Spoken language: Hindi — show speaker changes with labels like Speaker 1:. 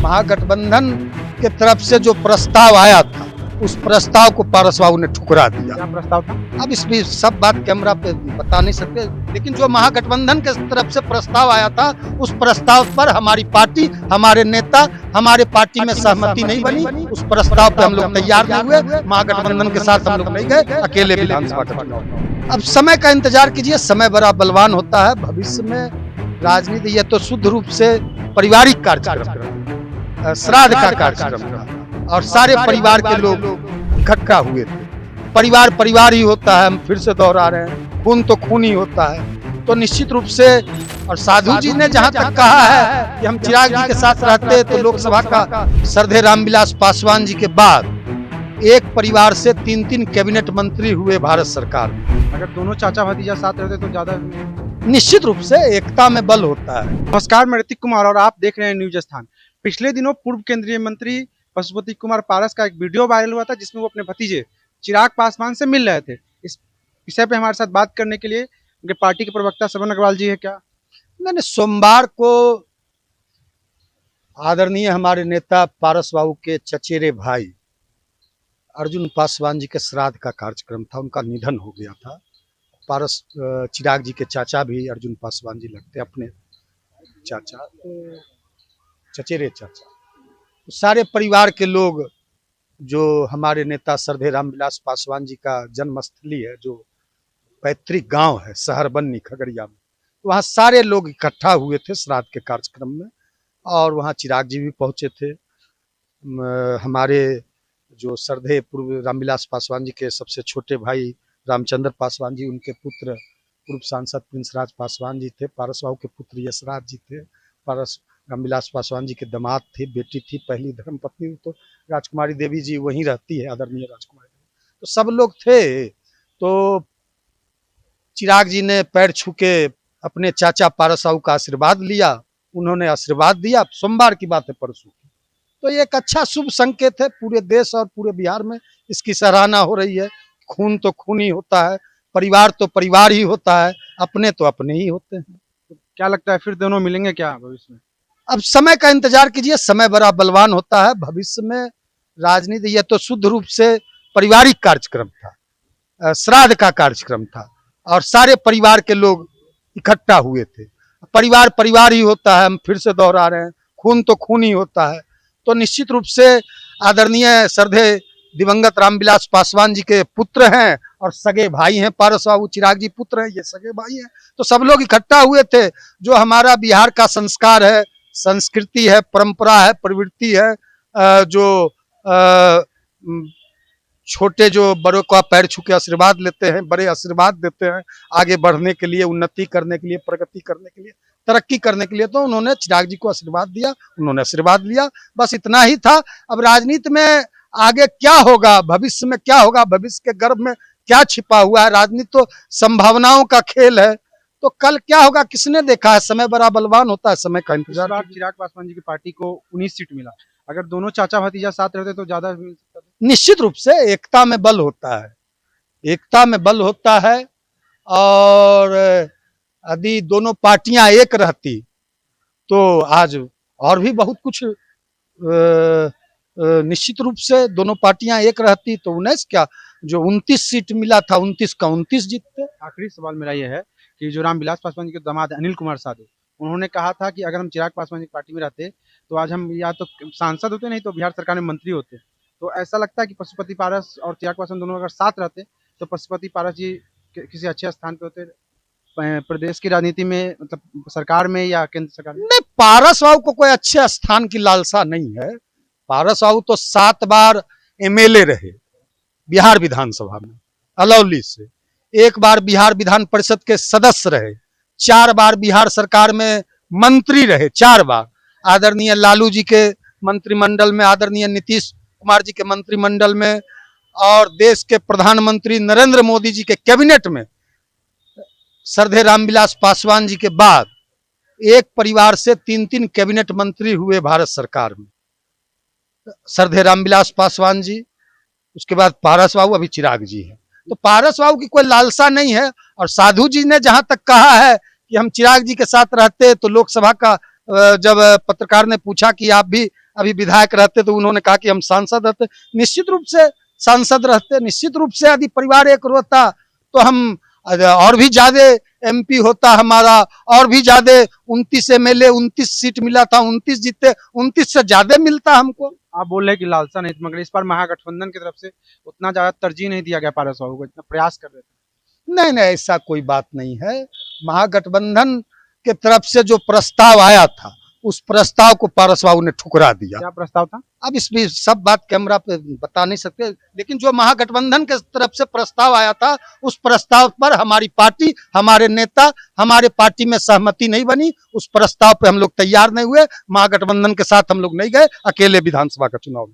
Speaker 1: महागठबंधन के तरफ से जो प्रस्ताव आया था उस प्रस्ताव को पारस बाबू ने ठुकरा दिया।
Speaker 2: क्या प्रस्ताव था?
Speaker 1: अब इसमें सब बात कैमरा पे बता नहीं सकते, लेकिन जो महागठबंधन के तरफ से प्रस्ताव आया था उस प्रस्ताव पर हमारी पार्टी, हमारे नेता, हमारे पार्टी में सहमति नहीं बनी। उस प्रस्ताव पे हम लोग तैयार नहीं हुए, महागठबंधन के साथ हम लोग नहीं गए, अकेले विधानसभा का चुनाव। अब समय का इंतजार कीजिए, समय बड़ा बलवान होता है। भविष्य में राजनीति, यह तो शुद्ध रूप से पारिवारिक कार्यक्रम, श्राद्ध का कार्यक्रम था और सारे परिवार के लोग इकट्ठा हुए थे। परिवार परिवार ही होता है, हम फिर से दोहरा रहे हैं, खून तो खून ही होता है। तो निश्चित रूप से, और साधु जी ने जहां तक कहा है कि हम चिराग जी के साथ रहते तो लोकसभा का श्रद्धेय रामविलास पासवान जी के बाद एक परिवार से 3-3 कैबिनेट मंत्री हुए भारत सरकार में।
Speaker 2: अगर दोनों चाचा भतीजा साथ रहते तो ज्यादा।
Speaker 1: निश्चित रूप से एकता में बल होता है।
Speaker 2: नमस्कार, मैं ऋतिक कुमार और आप देख रहे हैं न्यूज स्थान। पिछले दिनों पूर्व केंद्रीय मंत्री पशुपति कुमार पारस का एक वीडियो वायरल हुआ था जिसमें वो अपने भतीजे चिराग पासवान से मिल रहे थे। इस विषय पे हमारे साथ बात करने के लिए उनके पार्टी के प्रवक्ता श्रवण अग्रवाल जी है। क्या
Speaker 1: मैंने सोमवार को आदरणीय हमारे नेता पारस बाबू के चचेरे भाई अर्जुन पासवान जी के श्राद्ध का कार्यक्रम था, उनका निधन हो गया था। पारस चिराग जी के चाचा भी अर्जुन पासवान जी लगते, अपने चाचा, तो चचेरे चाचा। सारे परिवार के लोग, जो हमारे नेता श्रद्धेय रामविलास पासवान जी का जन्मस्थली है, जो पैतृक गांव है सहरबन्नी खगड़िया में, वहाँ सारे लोग इकट्ठा हुए थे श्राद्ध के कार्यक्रम में। और वहाँ चिराग जी भी पहुँचे थे। हमारे जो श्रद्धेय पूर्व रामविलास पासवान जी के सबसे छोटे भाई रामचंद्र पासवान जी, उनके पुत्र पूर्व सांसद प्रिंस राज पासवान जी थे। पारस बाबू के पुत्र यशराज जी थे। पारस रामविलास पासवान जी के दामाद थे, बेटी थी पहली धर्मपत्नी, तो राजकुमारी देवी जी वहीं रहती है, आदरणीय राजकुमारी देवी। तो सब लोग थे। तो चिराग जी ने पैर छू के अपने चाचा पारस बाबू का आशीर्वाद लिया, उन्होंने आशीर्वाद दिया। सोमवार की बात है, परसों की। तो ये एक अच्छा शुभ संकेत है। पूरे देश और पूरे बिहार में इसकी सराहना हो रही है। खून तो खून ही होता है, परिवार तो परिवार ही होता है, अपने तो अपने ही होते हैं।
Speaker 2: तो क्या लगता है फिर दोनों मिलेंगे क्या भविष्य में?
Speaker 1: अब समय का इंतजार कीजिए, समय बड़ा बलवान होता है। भविष्य में राजनीति, यह तो शुद्ध रूप से पारिवारिक कार्यक्रम था, श्राद्ध का कार्यक्रम था और सारे परिवार के लोग इकट्ठा हुए थे। परिवार परिवार ही होता है, हम फिर से दोहरा रहे हैं, खून तो खून ही होता है। तो निश्चित रूप से आदरणीय श्रद्धेय दिवंगत रामविलास पासवान जी के पुत्र हैं और सगे भाई हैं। पारस बाबू चिराग जी पुत्र हैं, ये सगे भाई हैं। तो सब लोग इकट्ठा हुए थे। जो हमारा बिहार का संस्कार है, संस्कृति है, परंपरा है, प्रवृत्ति है, जो छोटे जो बड़ों का पैर छू के आशीर्वाद लेते हैं, बड़े आशीर्वाद देते हैं आगे बढ़ने के लिए, उन्नति करने के लिए, प्रगति करने के लिए, तरक्की करने के लिए। तो उन्होंने चिराग जी को आशीर्वाद दिया, उन्होंने आशीर्वाद लिया, बस इतना ही था। अब राजनीति में आगे क्या होगा, भविष्य में क्या होगा, भविष्य के गर्भ में क्या छिपा हुआ है, राजनीति तो संभावनाओं का खेल है। तो कल क्या होगा किसने देखा है। समय बड़ा बलवान होता है, समय का इंतजार।
Speaker 2: चिराग पासवान जी की पार्टी को 19 सीट मिला। अगर दोनों चाचा भतीजा साथ रहते तो ज्यादा मिल सकता था।
Speaker 1: निश्चित रूप से एकता में बल होता है, एकता में बल होता है। और यदि दोनों पार्टियां एक रहती तो आज और भी बहुत कुछ, निश्चित रूप से दोनों पार्टियां एक रहती तो 19 क्या, जो 29 सीट मिला था 29 का 29 जीतते।
Speaker 2: आखिरी सवाल मेरा यह है कि जो रामविलास पासवान जी के दामाद अनिल कुमार साधु, उन्होंने कहा था कि अगर हम चिराग पासवान जी की पार्टी में रहते तो आज हम या तो सांसद होते, नहीं तो बिहार सरकार में मंत्री होते। तो ऐसा लगता है कि पशुपति पारस और चिराग पासवान दोनों अगर साथ रहते तो पशुपति पारस जी किसी अच्छे स्थान पे होते प्रदेश की राजनीति में, मतलब सरकार में या केंद्र सरकार में।
Speaker 1: नहीं, पारस बाबू को कोई अच्छे स्थान की लालसा नहीं है। पारस बाबू तो 7 बार MLA रहे बिहार विधानसभा में अलौली से, 1 बार बिहार विधान परिषद के सदस्य रहे, 4 बार बिहार सरकार में मंत्री रहे, 4 बार आदरणीय लालू जी के मंत्रिमंडल में, आदरणीय नीतीश कुमार जी के मंत्रिमंडल में और देश के प्रधानमंत्री नरेंद्र मोदी जी के कैबिनेट में। श्रद्धेय रामविलास पासवान जी के बाद एक परिवार से 3-3 कैबिनेट मंत्री हुए भारत सरकार में। श्रद्धेय रामविलास पासवान जी, उसके बाद पारस बाबू, अभी चिराग जी हैं। तो पारस बाबू की कोई लालसा नहीं है। और साधु जी ने जहां तक कहा है कि हम चिराग जी के साथ रहते तो लोकसभा का, जब पत्रकार ने पूछा कि आप भी अभी विधायक रहते तो उन्होंने कहा कि हम सांसद रहते, निश्चित रूप से सांसद रहते, निश्चित रूप से यदि परिवार एक होता तो हम और भी ज्यादा एमपी होता हमारा, और भी ज्यादा 29 एमएलए, 29 सीट मिला था, 29 जीते, 29 से ज्यादा मिलता हमको।
Speaker 2: आप बोल रहे हैं कि लालसा नहीं थी, मगर इस बार महागठबंधन की तरफ से उतना ज्यादा तरजीह नहीं दिया गया पारस बाबू को, इतना प्रयास कर रहे थे।
Speaker 1: नहीं नहीं, ऐसा कोई बात नहीं है। महागठबंधन के तरफ से जो प्रस्ताव आया था उस प्रस्ताव को पारस बाबू ने ठुकरा दिया।
Speaker 2: क्या प्रस्ताव था?
Speaker 1: अब इसमें सब बात कैमरा पे बता नहीं सकते, लेकिन जो महागठबंधन के तरफ से प्रस्ताव आया था उस प्रस्ताव पर हमारी पार्टी, हमारे नेता, हमारे पार्टी में सहमति नहीं बनी। उस प्रस्ताव पे हम लोग तैयार नहीं हुए, महागठबंधन के साथ हम लोग नहीं गए, अकेले विधानसभा का चुनाव।